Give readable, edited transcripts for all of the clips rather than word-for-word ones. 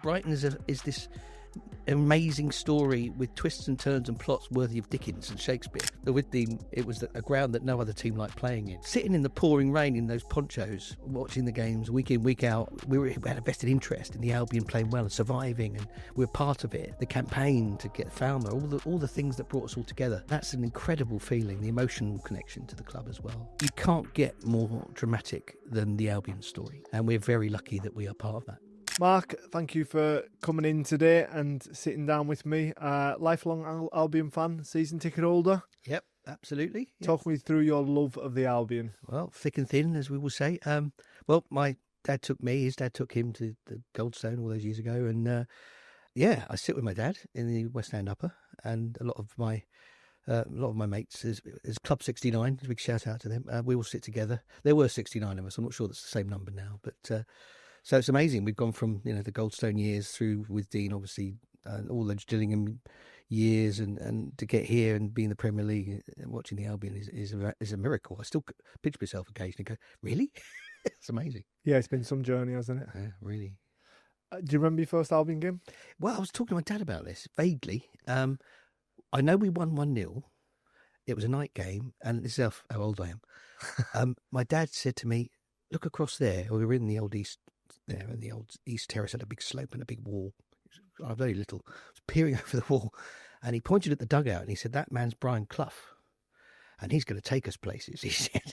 Brighton is this amazing story with twists and turns and plots worthy of Dickens and Shakespeare. The Withdean, it was a ground that no other team liked playing in. Sitting in the pouring rain in those ponchos, watching the games week in, week out, we had a vested interest in the Albion playing well and surviving, and we were part of it. The campaign to get Falmer, all the things that brought us all together. That's an incredible feeling, the emotional connection to the club as well. You can't get more dramatic than the Albion story, and we're very lucky that we are part of that. Mark, thank you for coming in today and sitting down with me. Lifelong Albion fan, season ticket holder. Yep, absolutely. Yep. Talk me through your love of the Albion. Well, thick and thin, as we will say. Well, my dad took me, his dad took him to the Goldstone all those years ago. And I sit with my dad in the West End Upper, and a lot of my mates is Club 69, a big shout out to them. We all sit together. There were 69 of us. I'm not sure that's the same number now, but so it's amazing. We've gone from the Goldstone years through with Dean, obviously, all those Gillingham years, and to get here and be in the Premier League and watching the Albion is a miracle. I still pinch myself occasionally and go, really? It's amazing. Yeah, it's been some journey, hasn't it? Yeah, really. Do you remember your first Albion game? Well, I was talking to my dad about this vaguely. I know we won 1-0. It was a night game, and this is how old I am. My dad said to me, look across there. We were in the old East there, and the old East Terrace had a big slope and a big wall. I was very little. I was peering over the wall, and he pointed at the dugout, and he said, that man's Brian Clough, and he's going to take us places, he said.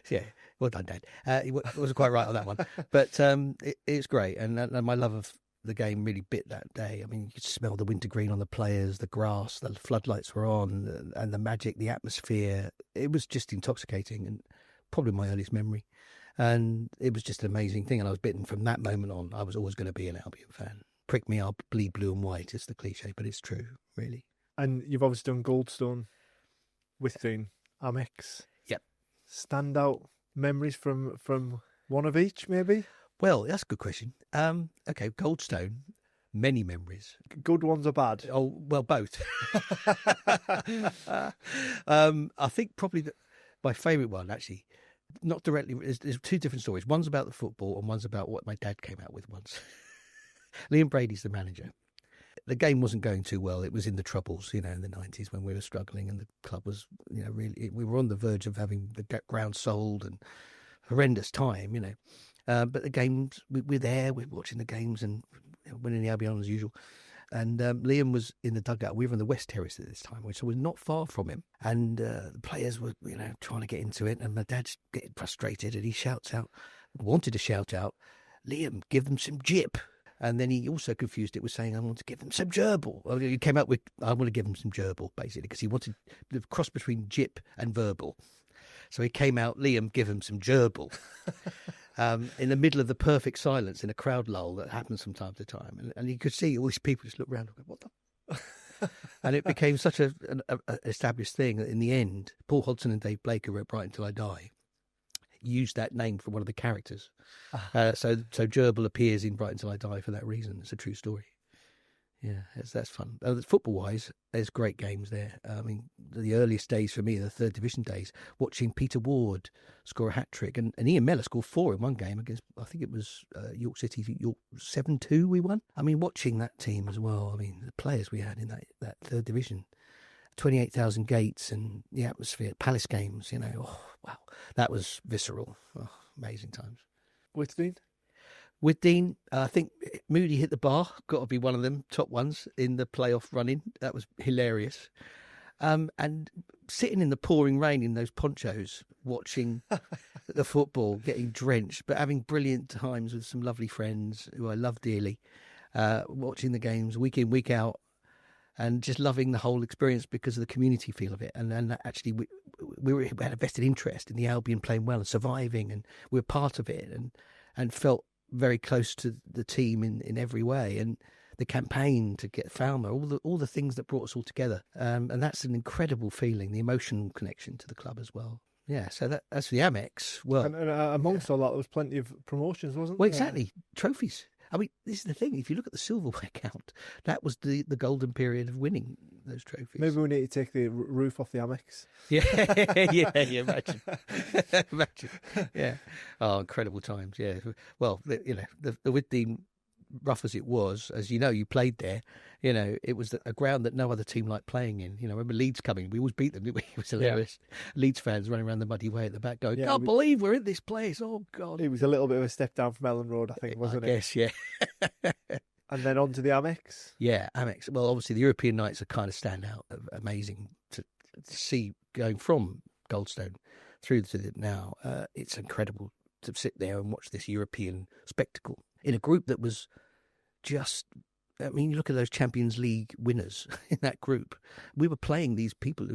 Yeah, well done, Dad. He wasn't quite right on that one. But it's great, and my love of the game really bit that day. I mean, you could smell the wintergreen on the players, the grass, the floodlights were on, and the magic, the atmosphere. It was just intoxicating, and probably my earliest memory. And it was just an amazing thing. And I was bitten from that moment on. I was always going to be an Albion fan. Prick me, I'll bleed blue and white. It's the cliche, but it's true, really. And you've obviously done Goldstone, Withdean, Amex. Yep. Standout memories from one of each, maybe? Well, that's a good question. Okay, Goldstone, many memories. Good ones or bad? Oh, well, both. I think probably my favourite one, actually, not directly, there's two different stories. One's about the football and one's about what my dad came out with once. Liam Brady's the manager. The game wasn't going too well. It was in the troubles, in the 90s when we were struggling, and the club was, really, we were on the verge of having the ground sold, and horrendous time, But the games, we're there, we're watching the games and winning the Albion as usual. And Liam was in the dugout. We were on the West Terrace at this time, so we're not far from him. And the players were, trying to get into it. And my dad's getting frustrated, and he wanted to shout out, Liam, give them some jip. And then he also confused it with saying, I want to give them some gerbil. Well, he came out with, I want to give them some gerbil, basically, because he wanted the cross between jip and verbal. So he came out, Liam, give him some gerbil. In the middle of the perfect silence in a crowd lull that happens from time to time. And you could see all these people just look around and go, what the? And it became such an established thing that in the end, Paul Hodgson and Dave Blake, who wrote Brighton Till I Die, used that name for one of the characters. So Gerbil appears in Brighton Till I Die for that reason. It's a true story. Yeah, that's fun. Football-wise, there's great games there. I mean, the earliest days for me, the third division days, watching Peter Ward score a hat-trick, and Ian Mellor scored 4 in one game against, I think it was York City, York 7-2 we won. I mean, watching that team as well, I mean, the players we had in that third division, 28,000 gates and the atmosphere, Palace games, oh, wow, that was visceral. Oh, amazing times. Withdean, I think Moody hit the bar, got to be one of them top ones in the playoff running. That was hilarious. And sitting in the pouring rain in those ponchos, watching the football, getting drenched, but having brilliant times with some lovely friends who I love dearly, watching the games week in, week out, and just loving the whole experience because of the community feel of it. And actually, we had a vested interest in the Albion playing well and surviving, and we were part of it, and felt very close to the team in every way, and the campaign to get Falmer, all the things that brought us all together, and that's an incredible feeling, the emotional connection to the club as well. Yeah, so that's the Amex. Well, and amongst all that, there was plenty of promotions, wasn't there? Well, exactly, trophies. I mean, this is the thing. If you look at the silverware count, that was the golden period of winning those trophies. Maybe we need to take the roof off the Amex. Yeah, imagine. Imagine. Yeah. Oh, incredible times, yeah. Well, the Withdean rough as it was, as you know, you played there, you know, it was a ground that no other team liked playing in. You know, remember Leeds coming? We always beat them, didn't we? It was hilarious. Leeds fans running around the muddy way at the back going, can't believe we're in this place. Oh, God. It was a little bit of a step down from Ellen Road, I think, wasn't it? Yes, yeah. And then on to the Amex. Yeah, Amex. Well, obviously the European nights are kind of stand out, amazing to see going from Goldstone through to the now. It's incredible to sit there and watch this European spectacle in a group that was just, I mean, you look at those Champions League winners in that group. We were playing these people,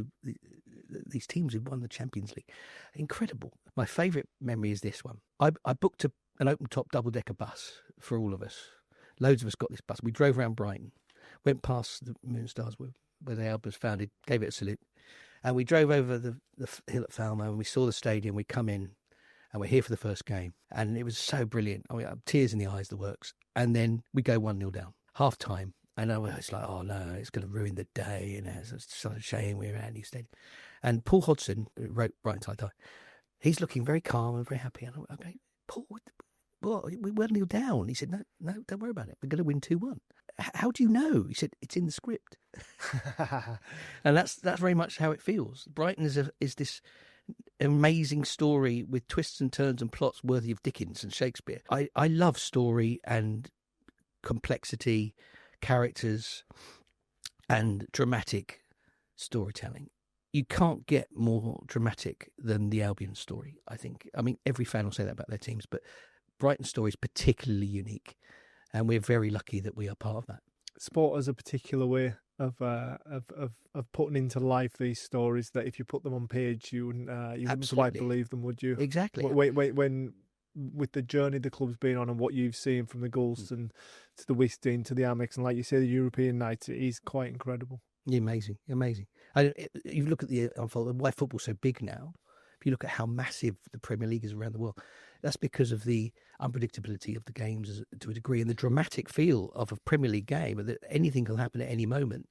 these teams who won the Champions League. Incredible. My favourite memory is this one. I booked an open-top double-decker bus for all of us. Loads of us got this bus. We drove around Brighton, went past the Moonstars where the Albion was founded, gave it a salute. And we drove over the hill at Falmouth and we saw the stadium. We come in and we're here for the first game. And it was so brilliant. I mean, tears in the eyes, the works. And then we go 1-0 down, half time. And I was like, oh no, it's going to ruin the day. You know, it's such a shame we're at a new stadium. And Paul Hodgson, who wrote Brighton Til, he's looking very calm and very happy. And I'm like, okay, Paul, what, we 1-0 down. He said, no, don't worry about it. We're going to win 2-1. How do you know? He said, it's in the script. And that's very much how it feels. Brighton is this amazing story with twists and turns and plots worthy of Dickens and Shakespeare. I love story and complexity, characters and dramatic storytelling. You can't get more dramatic than the Albion story, I think. I mean, every fan will say that about their teams, but Brighton's story is particularly unique, and we're very lucky that we are part of that. Sport has a particular way of putting into life these stories that if you put them on page, you wouldn't quite believe them, would you? Exactly. When with the journey the club's been on and what you've seen from the Goldstone to the Wisting to the Amex, and like you say, the European nights, it is quite incredible. Amazing. You look at why football's so big now. If you look at how massive the Premier League is around the world, that's because of the unpredictability of the games to a degree and the dramatic feel of a Premier League game, that anything can happen at any moment.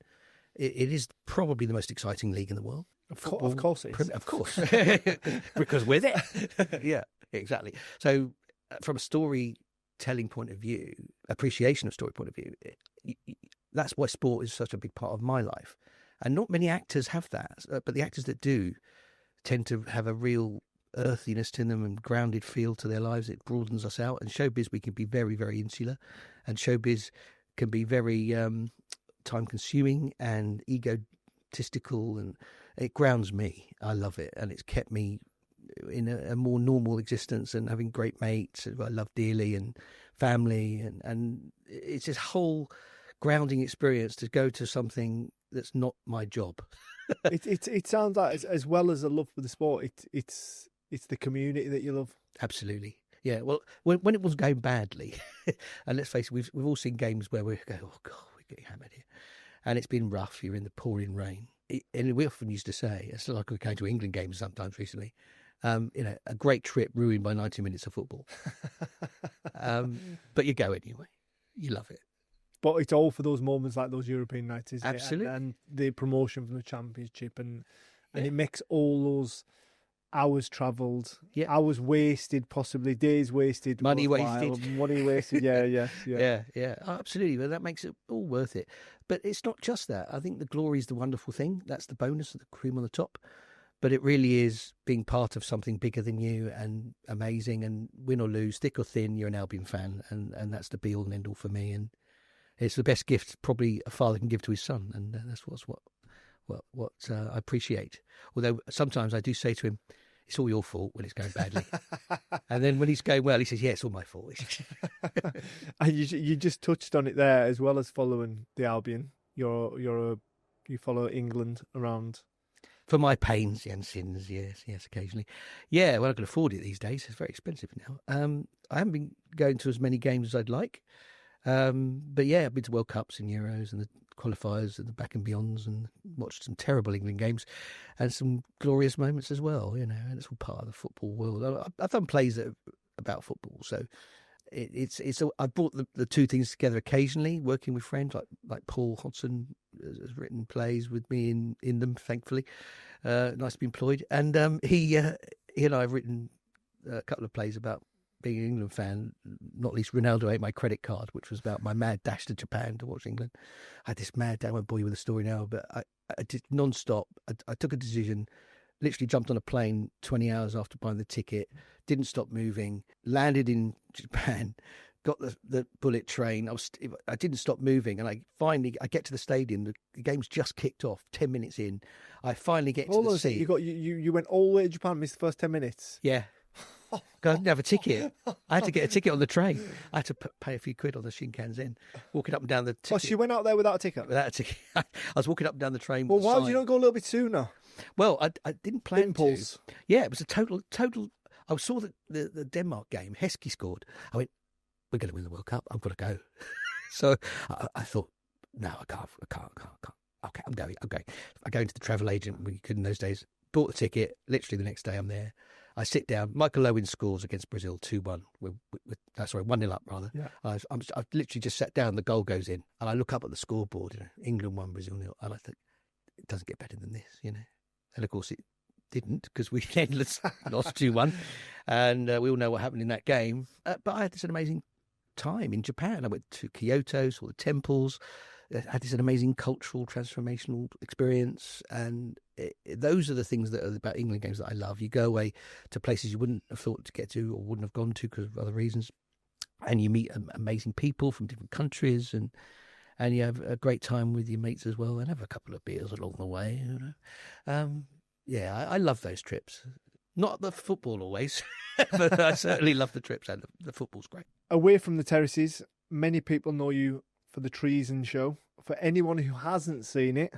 It is probably the most exciting league in the world. Of course it is. Of course. Because we're there. Yeah, exactly. So from a storytelling point of view, appreciation of story point of view, that's why sport is such a big part of my life. And not many actors have that, but the actors that do tend to have a real earthiness to them and grounded feel to their lives. It broadens us out. And showbiz, we can be very, very insular. And showbiz can be very time-consuming and egotistical, and it grounds me. I love it. And it's kept me in a more normal existence and having great mates who I love dearly and family. And it's this whole grounding experience to go to something that's not my job. It sounds like, as well as a love for the sport, it's the community that you love. Absolutely. Yeah. Well, when it was going badly, and let's face it, we've all seen games where we go, oh God, we're getting hammered here, and it's been rough. You're in the pouring rain, and we often used to say, it's like we're going to England games sometimes recently. A great trip ruined by 90 minutes of football. But you go anyway. You love it. But it's all for those moments like those European nights, isn't Absolutely. it? And the promotion from the Championship, and it makes all those hours travelled, hours wasted, possibly days wasted, money wasted. Yeah. Oh, absolutely. Well, that makes it all worth it. But it's not just that. I think the glory is the wonderful thing. That's the bonus of the cream on the top. But it really is being part of something bigger than you and amazing. And win or lose, thick or thin, you're an Albion fan, and that's the be all and end all for me. And it's the best gift probably a father can give to his son, and that's what I appreciate. Although sometimes I do say to him, it's all your fault when it's going badly. And then when he's going well, he says, yeah, it's all my fault. And you just touched on it there, as well as following the Albion. You follow England around. For my pains and sins, yes, occasionally. Yeah, well, I can afford it these days. It's very expensive now. I haven't been going to as many games as I'd like. But yeah, I've been to World Cups and Euros and the qualifiers and the back and beyonds, and watched some terrible England games and some glorious moments as well, and it's all part of the football world. I've done plays about football, so I brought the two things together occasionally, working with friends like Paul Hodgson has written plays with me in them, thankfully. Nice to be employed. And he and I have written a couple of plays about being an England fan, not least Ronaldo ate my credit card, which was about my mad dash to Japan to watch England. I had this mad day. I won't bore you with the story now, but I did non-stop. I took a decision, literally jumped on a plane 20 hours after buying the ticket, didn't stop moving, landed in Japan, got the bullet train. I didn't stop moving, and I get to the stadium. The game's just kicked off. 10 minutes in, I finally get to the seat. You went all the way to Japan, missed the first 10 minutes. Yeah. I didn't have a ticket. I had to get a ticket on the train. I had to pay a few quid on the Shinkansen, walking up and down the ticket. Oh, so you went out there without a ticket? Without a ticket. I was walking up and down the train. Well, why did you not go a little bit sooner? Well, I didn't plan Impulse. to. Yeah, it was a total. I saw the Denmark game. Heskey scored. I went, we're going to win the World Cup. I've got to go. So I thought, no, I can't. Okay, I'm going. I go into the travel agent. We could in those days. Bought the ticket. Literally the next day, I'm there. I sit down. Michael Owen scores against Brazil 2-1. Sorry, 1-0 up rather. Yeah. I've literally just sat down. The goal goes in, and I look up at the scoreboard. England 1, Brazil 0, and I think it doesn't get better than this, And of course it didn't, because we lost 2-1, and we all know what happened in that game. But I had this amazing time in Japan. I went to Kyoto, saw the temples. I had this amazing cultural transformational experience, and those are the things that are about England games that I love. You go away to places you wouldn't have thought to get to or wouldn't have gone to because of other reasons, and you meet amazing people from different countries, and you have a great time with your mates as well, and have a couple of beers along the way. I love those trips. Not the football always, but I certainly love the trips, and the football's great. Away from the terraces, many people know you for the Treason Show. For anyone who hasn't seen it,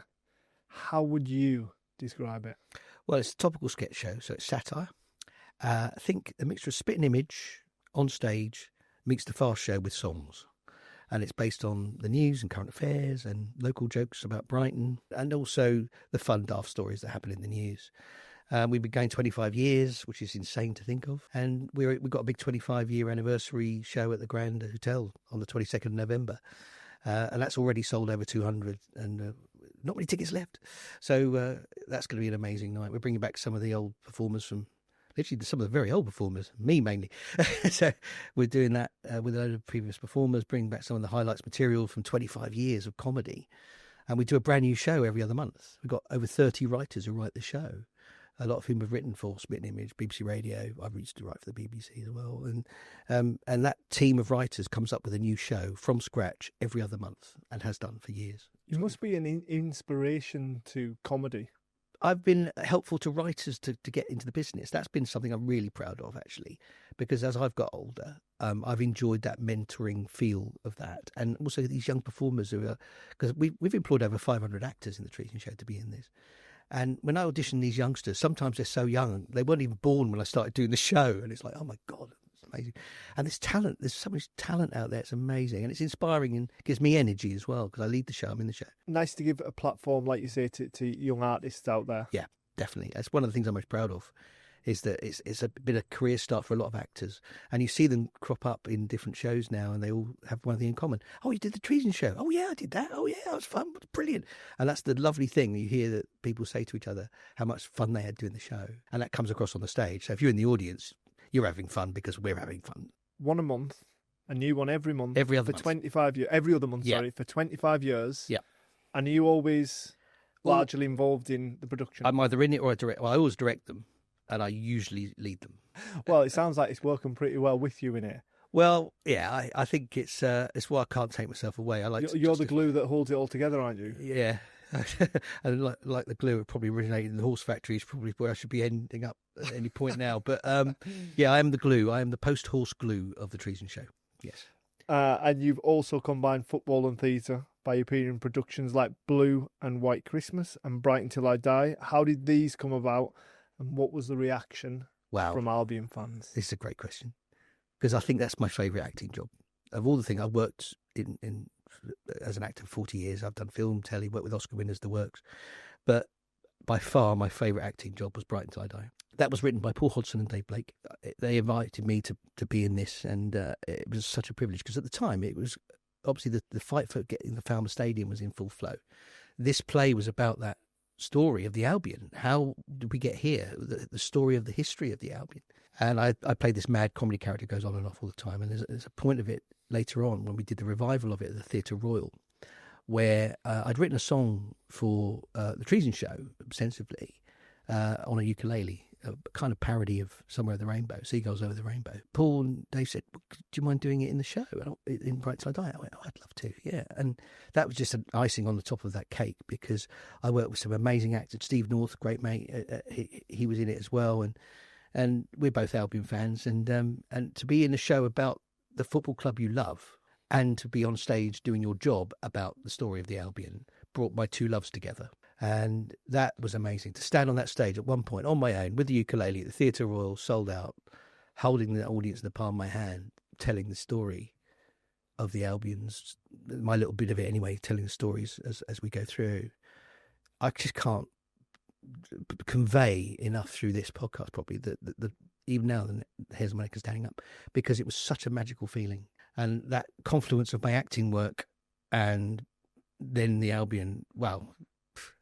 how would you describe it? Well, it's a topical sketch show, so it's satire. I think a mixture of spit and image on stage meets the fast show with songs. And it's based on the news and current affairs and local jokes about Brighton, and also the fun, daft stories that happen in the news. We've been going 25 years, which is insane to think of. And we've got a big 25-year anniversary show at the Grand Hotel on the 22nd of November. And that's already sold over 200, and not many tickets left. So that's going to be an amazing night. We're bringing back some of the old performers from, literally some of the very old performers, me mainly. So we're doing that with a load of previous performers, bringing back some of the highlights material from 25 years of comedy. And we do a brand new show every other month. We've got over 30 writers who write the show, a lot of whom have written for Spit and Image, BBC Radio. I've used to write for the BBC as well. And that team of writers comes up with a new show from scratch every other month, and has done for years. You must be an inspiration to comedy. I've been helpful to writers to get into the business. That's been something I'm really proud of, actually, because as I've got older, I've enjoyed that mentoring feel of that. And also these young performers because we've employed over 500 actors in the Treason Show to be in this. And when I audition these youngsters, sometimes they're so young, they weren't even born when I started doing the show. And it's like, oh my God, it's amazing. And there's so much talent out there. It's amazing. And it's inspiring and gives me energy as well, because I lead the show, I'm in the show. Nice to give a platform, like you say, to young artists out there. Yeah, definitely. That's one of the things I'm most proud of, is that it's been a career start for a lot of actors. And you see them crop up in different shows now, and they all have one thing in common. Oh, you did the Treason Show. Oh, yeah, I did that. Oh, yeah, that was fun. Brilliant. And that's the lovely thing. You hear that people say to each other how much fun they had doing the show. And that comes across on the stage. So if you're in the audience, you're having fun because we're having fun. One a month, a new one every month. Every other for month. 25 years. Every other month, sorry, for 25 years. Yeah. And are you always largely involved in the production? I'm either in it or I direct. Well, I always direct them, and I usually lead them. Well, it sounds like it's working pretty well with you in it. Well, yeah, I think it's why I can't take myself away. I like you're the glue that holds it all together, aren't you? Yeah. And like the glue, it probably originated in the horse factory, is probably where I should be ending up at any point now. But yeah, I am the glue. I am the post-horse glue of the Treason Show. Yes. And you've also combined football and theatre by appearing in productions like Blue and White Christmas and Brighton Till I Die. How did these come about, and what was the reaction from Albion fans? This is a great question, because I think that's my favourite acting job. Of all the things, I've worked in as an actor for 40 years. I've done film, telly, worked with Oscar winners, the works. But by far, my favourite acting job was Brighton Till I Die. That was written by Paul Hodgson and Dave Blake. They invited me to be in this, and it was such a privilege, because at the time, it was obviously the fight for getting the Falmouth Stadium was in full flow. This play was about that story of the Albion. How did we get here? The story of the history of the Albion. And I played this mad comedy character who goes on and off all the time. And there's a point of it later on when we did the revival of it at the Theatre Royal, where I'd written a song for the Treason Show, ostensibly, on a ukulele, a kind of parody of Somewhere Over the Rainbow, Seagulls Over the Rainbow. Paul and Dave said, do you mind doing it in the show, in Brighton Til? I went, I'd love to, yeah. And that was just an icing on the top of that cake, because I worked with some amazing actors. Steve North, great mate, he was in it as well. And we're both Albion fans. And to be in a show about the football club you love and to be on stage doing your job about the story of the Albion brought my two loves together. And that was amazing, to stand on that stage at one point on my own with the ukulele at the Theatre Royal, sold out, holding the audience in the palm of my hand, telling the story of the Albions, my little bit of it anyway, telling the stories as we go through. I just can't convey enough through this podcast probably that even now the hairs on my neck are standing up, because it was such a magical feeling. And that confluence of my acting work and then the Albion, wow,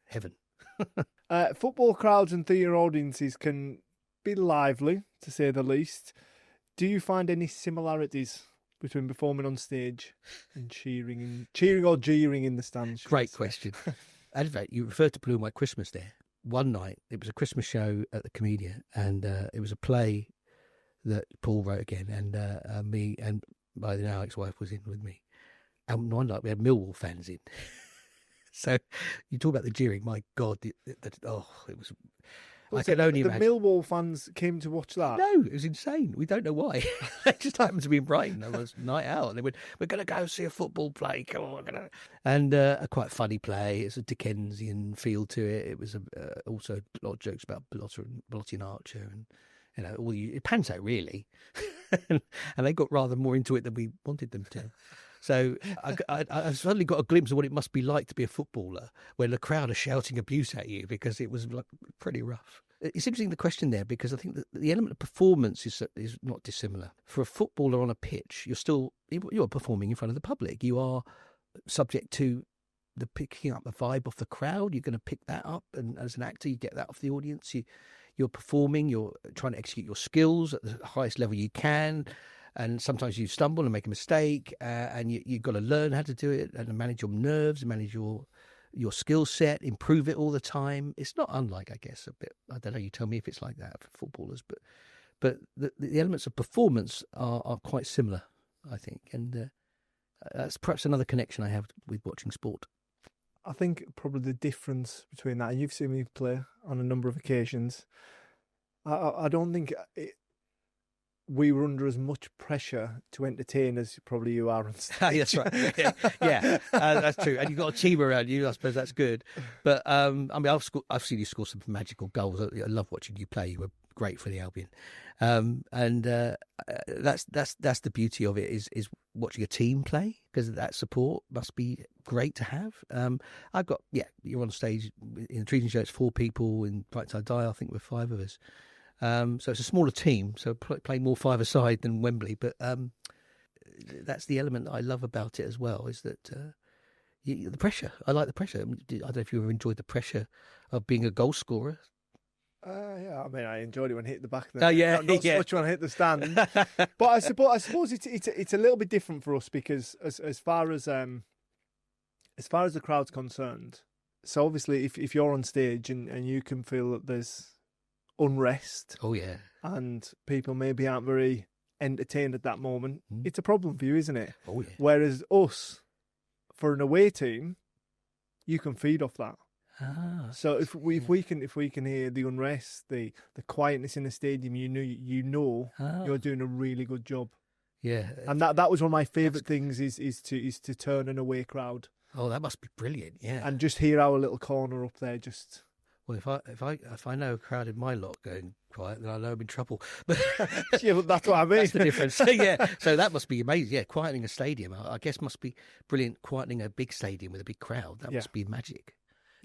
heaven. Football crowds and theatre audiences can be lively, to say the least. Do you find any similarities between performing on stage and cheering or jeering in the stands? Great question. In fact, you referred to Blue and White Christmas there. One night, it was a Christmas show at the Comedian, and it was a play that Paul wrote again, and me and my now ex-wife was in with me. And one night we had Millwall fans in. So you talk about the jeering, my God, it was... I can only imagine. The Millwall fans came to watch that? No, it was insane. We don't know why. It just happened to be in Brighton. It was night out. And they went, we're going to go see a football play. Come on, we're going to... And a quite funny play. It's a Dickensian feel to it. It was also a lot of jokes about Blotti and Archer and, it pans out really. and they got rather more into it than we wanted them to. So I suddenly got a glimpse of what it must be like to be a footballer when the crowd are shouting abuse at you, because it was pretty rough. It's interesting, the question there, because I think that the element of performance is not dissimilar. For a footballer on a pitch, you're performing in front of the public. You are subject to the picking up the vibe off the crowd. You're going to pick that up, and as an actor, you get that off the audience. You're performing. You're trying to execute your skills at the highest level you can. And sometimes you stumble and make a mistake, and you've got to learn how to do it and manage your nerves, manage your skill set, improve it all the time. It's not unlike, I guess, a bit. I don't know. You tell me if it's like that for footballers, but the elements of performance are quite similar, I think, and that's perhaps another connection I have with watching sport. I think probably the difference between that, and you've seen me play on a number of occasions. I don't think we were under as much pressure to entertain as probably you are on stage. That's right. Yeah, that's true. And you've got a team around you. I suppose that's good. But I've seen you score some magical goals. I love watching you play. You were great for the Albion, and that's the beauty of it is watching a team play, because that support must be great to have. You're on stage in the Treason Show. It's 4 people. In Brighton Til, I think we're 5 of us. So it's a smaller team, so playing more 5-a-side than Wembley. But that's the element that I love about it as well, is that the pressure. I like the pressure. I don't know if you ever enjoyed the pressure of being a goal scorer. Yeah, I mean, I enjoyed it when it hit the back. Oh yeah, not so much when I hit the stand. But I suppose it's a little bit different for us, because as far as the crowd's concerned, so obviously if you're on stage and you can feel that there's unrest, and people maybe aren't very entertained at that moment, it's a problem for you, isn't it? Whereas us, for an away team, you can feed off that. So if we can hear the unrest, the quietness in the stadium, you know you're doing a really good job. Yeah, and that was one of my favourite things is to turn an away crowd. Oh, that must be brilliant. Yeah, and just hear our little corner up there. Just well, if I know a crowd in my lot going quiet, then I know I'm in trouble. Yeah, but that's what I mean. That's the difference. Yeah, so that must be amazing. Yeah, quietening a stadium, I guess, must be brilliant. Quietening a big stadium with a big crowd, that must be magic.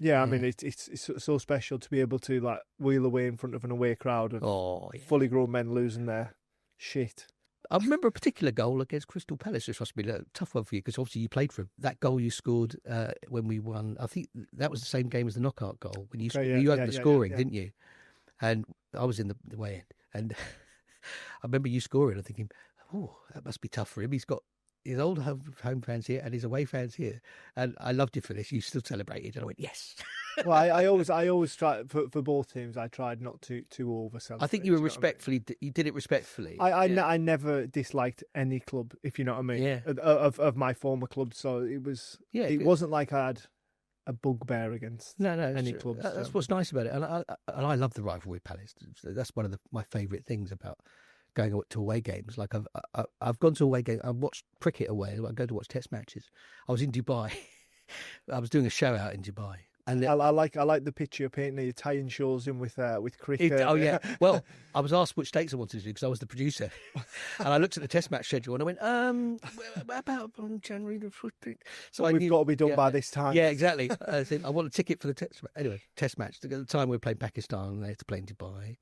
Yeah, I mean, it's so special to be able to like wheel away in front of an away crowd and fully grown men losing their shit. I remember a particular goal against Crystal Palace, which must have been a tough one for you, because obviously you played for him. That goal you scored when we won, I think that was the same game as the knockout goal, when you opened the scoring, didn't you? And I was in the way end. And I remember you scoring and thinking, oh, that must be tough for him. He's got his old home fans here and his away fans here. And I loved you for this. You still celebrated. And I went, yes. Well, I always try for both teams. I tried not to over celebrate. I think you were respectfully. You did it respectfully. I never disliked any club, if you know what I mean. Yeah. Of my former club, so it was. Yeah. It wasn't like I had a bugbear against any club. That's what's nice about it, and I love the rivalry with Palace. That's one of my favourite things about going to away games. Like I've gone to away games. I've watched cricket away. I go to watch Test matches. I was in Dubai. I was doing a show out in Dubai. And I like the picture you're painting. You're tying shows in with cricket. Oh yeah. Well, I was asked which dates I wanted to do because I was the producer, and I looked at the Test match schedule and I went, about on January the 15th. So we've got to be done by this time. Yeah, exactly. I said I want a ticket for the Test match. Anyway, Test match. At the time we were playing Pakistan, and they had to play in Dubai.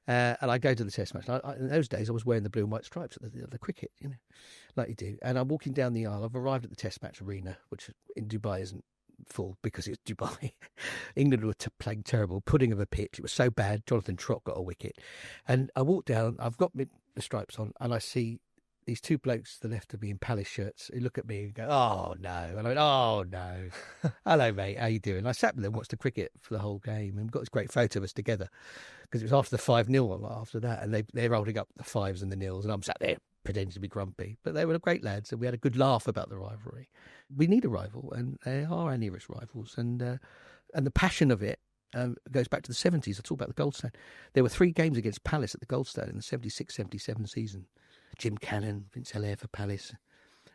And I go to the Test match. In those days, I was wearing the blue and white stripes at the cricket, like you do. And I'm walking down the aisle. I've arrived at the Test match arena, which in Dubai isn't full because it's Dubai. England were playing terrible, pudding of a pitch. It was so bad. Jonathan Trott got a wicket. And I walk down. I've got the stripes on, and I see these two blokes to the left of me in Palace shirts who look at me and go, oh, no. And I went, oh, no. Hello, mate. How you doing? And I sat with them, watched the cricket for the whole game, and we've got this great photo of us together because it was after the 5-0 after that, and they're holding up the 5s and the nils, and I'm sat there pretending to be grumpy. But they were great lads, and we had a good laugh about the rivalry. We need a rival, and they are our nearest rivals. And the passion of it goes back to the 70s. I talk about the Goldstone. There were 3 games against Palace at the Goldstone in the 76-77 season. Jim Cannon, Vince Hilaire for Palace.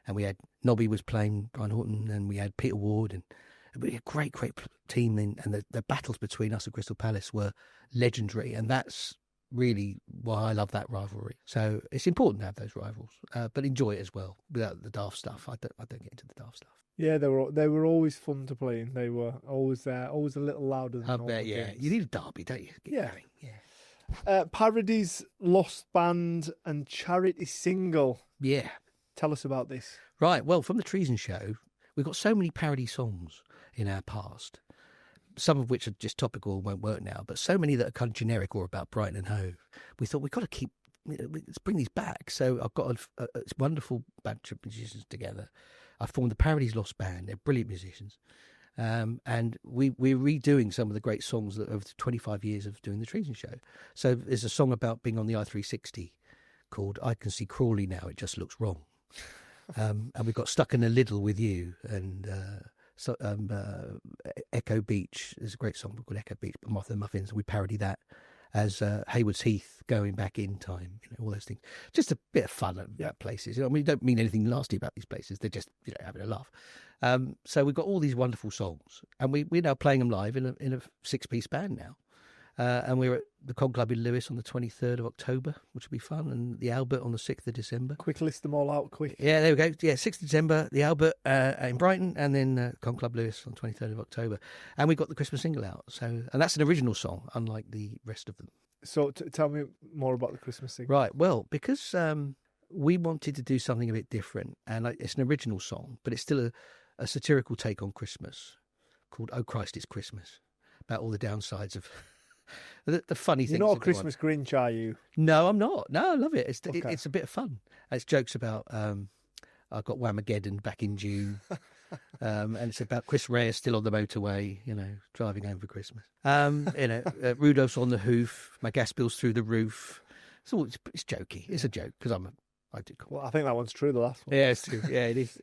And we had Nobby was playing Brian Horton, and we had Peter Ward, and we had a great team. And the battles between us and Crystal Palace were legendary. And that's really why I love that rivalry. So it's important to have those rivals, but enjoy it as well without the daft stuff. I don't get into the daft stuff. Yeah, they were always fun to play in. They were always there, always a little louder than normal games. Yeah, you need a derby, don't you? Get going. Yeah. Parodies, Lost Band, and Charity Single. Yeah. Tell us about this. Right. Well, from the Treason Show, we've got so many parody songs in our past, some of which are just topical and won't work now, but so many that are kind of generic or about Brighton and Hove. We thought we've got to let's bring these back. So I've got a wonderful bunch of musicians together. I formed the Parodies Lost Band. They're brilliant musicians. And we're redoing some of the great songs that over 25 years of doing the Treason Show. So there's a song about being on the I-360 called I Can See Crawley Now, It Just Looks Wrong. And we've got Stuck in a Lidl With You, and Echo Beach. There's a great song called Echo Beach by Martha and the Muffins, and we parody that as Haywards Heath, Going Back in Time, all those things. Just a bit of fun at places. I mean, you don't mean anything nasty about these places. They're just having a laugh. So we've got all these wonderful songs, and we're now playing them live in a 6-piece band now. And we're at the Con Club in Lewes on the 23rd of October, which will be fun, and the Albert on the 6th of December. Quick list them all out, quick. Yeah, there we go. Yeah, 6th of December, the Albert in Brighton, and then Con Club Lewes on 23rd of October. And we got the Christmas single out, and that's an original song, unlike the rest of them. So tell me more about the Christmas single. Right, well, because we wanted to do something a bit different, and it's an original song, but it's still a satirical take on Christmas called Oh Christ, It's Christmas, about all the downsides of... The funny things. You're not a Christmas Grinch, are you? No, I'm not. No, I love it. It's a bit of fun. It's jokes about I got Whamageddon back in June, and it's about Chris Rea still on the motorway, driving home for Christmas. Rudolph's on the hoof. My gas bill's through the roof. It's jokey. It's a joke because I do. Well, I think that one's true. The last one. Yeah, it's true. Yeah, it is.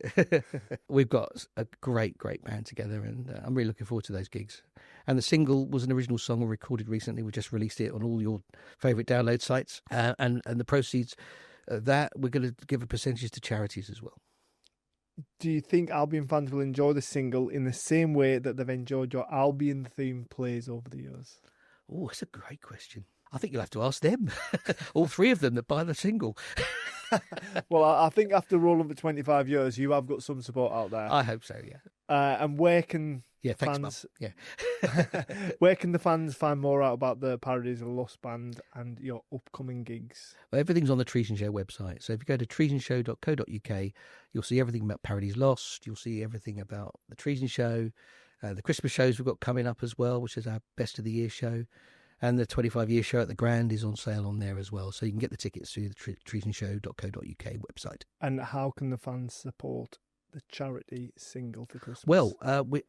We've got a great band together, and I'm really looking forward to those gigs. And the single was an original song we recorded recently. We just released it on all your favourite download sites, and the proceeds of that we're going to give a percentage to charities as well. Do you think Albion fans will enjoy the single in the same way that they've enjoyed your Albion themed plays over the years? Oh, that's a great question. I think you'll have to ask them, all 3 of them that buy the single. Well, I think after rolling for 25 years, you have got some support out there. I hope so, yeah. And where can thanks, Mum. Where can the fans find more out about the Parodies of the Lost Band and your upcoming gigs? Well, everything's on the Treason Show website. So if you go to treasonshow.co.uk, you'll see everything about Parodies Lost. You'll see everything about the Treason Show, the Christmas shows we've got coming up as well, which is our Best of the Year show. And the 25-year show at the Grand is on sale on there as well. So you can get the tickets through the treasonshow.co.uk website. And how can the fans support the charity single for Christmas? Well,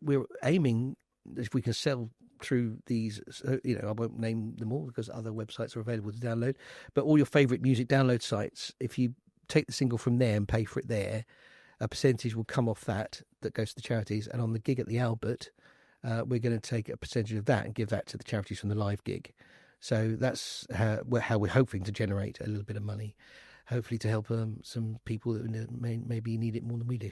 we're aiming, if we can sell through these, I won't name them all because other websites are available to download, but all your favourite music download sites, if you take the single from there and pay for it there, a percentage will come off that goes to the charities. And on the gig at the Albert, we're going to take a percentage of that and give that to the charities from the live gig. So that's how we're hoping to generate a little bit of money, hopefully to help some people that maybe need it more than we do.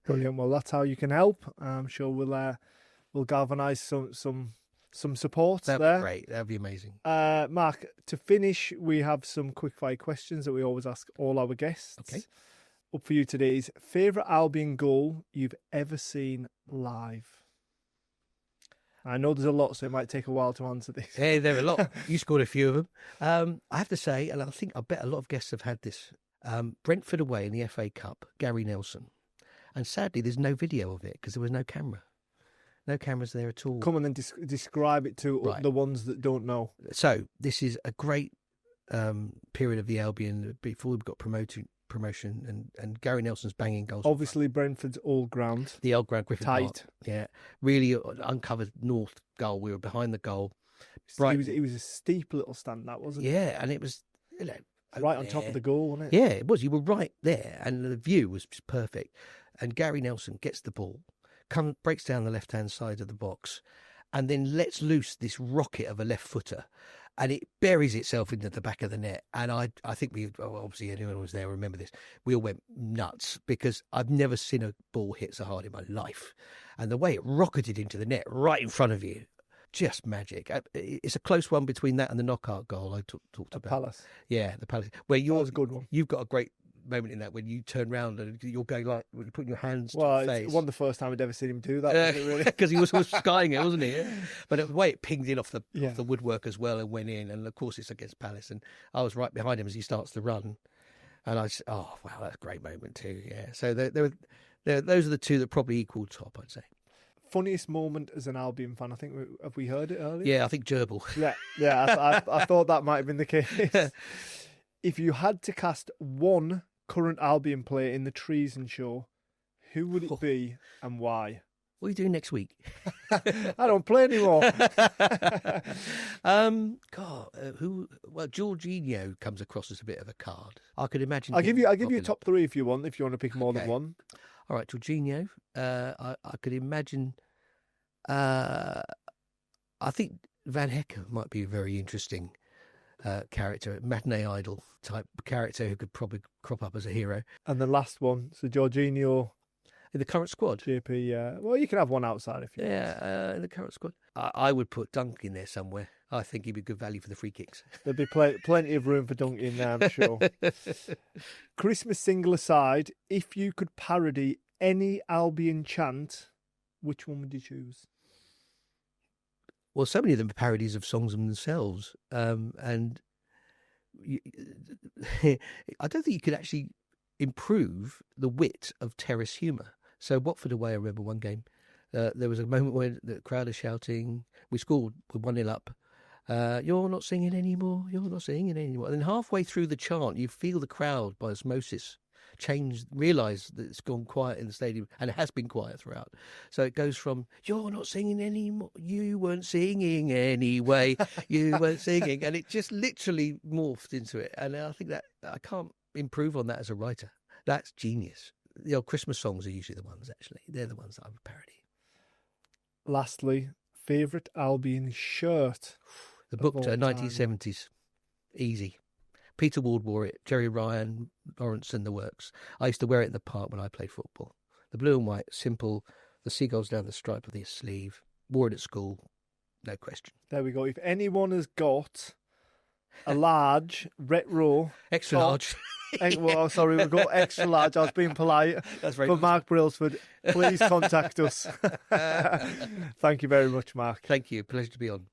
Brilliant. Well, that's how you can help. I'm sure we'll galvanise some support there. That'd be great. That'd be amazing. Mark, to finish, we have some quick-fire questions that we always ask all our guests. Okay. Up for you today is favourite Albion goal you've ever seen live? I know there's a lot, so it might take a while to answer this. Hey, there are a lot. You scored a few of them. I have to say, and I bet a lot of guests have had this, Brentford away in the FA Cup, Gary Nelson. And sadly, there's no video of it because there was no camera. No cameras there at all. Come on and describe it to the ones that don't know. So this is a great period of the Albion before we got promotion, and Gary Nelson's banging goals. Obviously, Brentford's old ground. The old ground, Griffin Tight. Park. Yeah, really uncovered north goal. We were behind the goal. It was a steep little stand, that wasn't it? Yeah, and it was right on top of the goal, wasn't it? Yeah, it was. You were right there, and the view was just perfect. And Gary Nelson gets the ball, breaks down the left-hand side of the box, and then lets loose this rocket of a left footer, and it buries itself into the back of the net. And I think obviously anyone who was there will remember this. We all went nuts because I've never seen a ball hit so hard in my life, and the way it rocketed into the net right in front of you, just magic. It's a close one between that and the knockout goal I talked about. Palace. Yeah, the Palace. Where that was a good one. You've got a great moment in that when you turn round and you're going like putting your hands to your face. It's one of the first time I'd ever seen him do that, really, because he was skying it, wasn't he? But the way it pinged in off the woodwork as well and went in, and of course it's against Palace, and I was right behind him as he starts to run, and I just, oh wow, that's a great moment too. Yeah, so those are the two that probably equal top, I'd say. Funniest moment as an Albion fan, I think, have we heard it earlier? Yeah, I think Gerbil. Yeah, I thought that might have been the case. If you had to cast one current Albion player in the Treason Show, who would it be and why? What are you doing next week? I don't play anymore. Well, Jorginho comes across as a bit of a card. I could imagine. I'll give you a top three if you want to pick more than one. All right, Jorginho. I could imagine. I think Van Hecker might be a very interesting character, matinee idol type character who could probably crop up as a hero. And the last one, so Jorginho in the current squad. JP, well, you can have one outside if you want. In the current squad. I would put Dunk in there somewhere. I think he'd be good value for the free kicks. There'd be plenty of room for Dunk in there, I'm sure. Christmas single aside, if you could parody any Albion chant, which one would you choose? Well, so many of them are parodies of songs themselves. And I don't think you could actually improve the wit of terrace humour. So Watford away, I remember one game, there was a moment where the crowd is shouting, we scored with 1-0 up, you're not singing anymore, you're not singing anymore. And then halfway through the chant, you feel the crowd by osmosis realise that it's gone quiet in the stadium, and it has been quiet throughout. So it goes from, you're not singing anymore, you weren't singing anyway, you weren't singing, and it just literally morphed into it. And I think that I can't improve on that as a writer. That's genius. The old Christmas songs are usually the ones, actually. They're the ones that I would parody. Lastly, favourite Albion shirt? The booked 1970s. Easy. Peter Ward wore it, Jerry Ryan, Lawrence and the works. I used to wear it in the park when I played football. The blue and white, simple, the seagulls down the stripe of the sleeve. Wore it at school, no question. There we go. If anyone has got a large retro... Extra large. Well, sorry, we've got extra large. I was being polite. That's very For Mark Brailsford, please contact us. Thank you very much, Mark. Thank you. Pleasure to be on.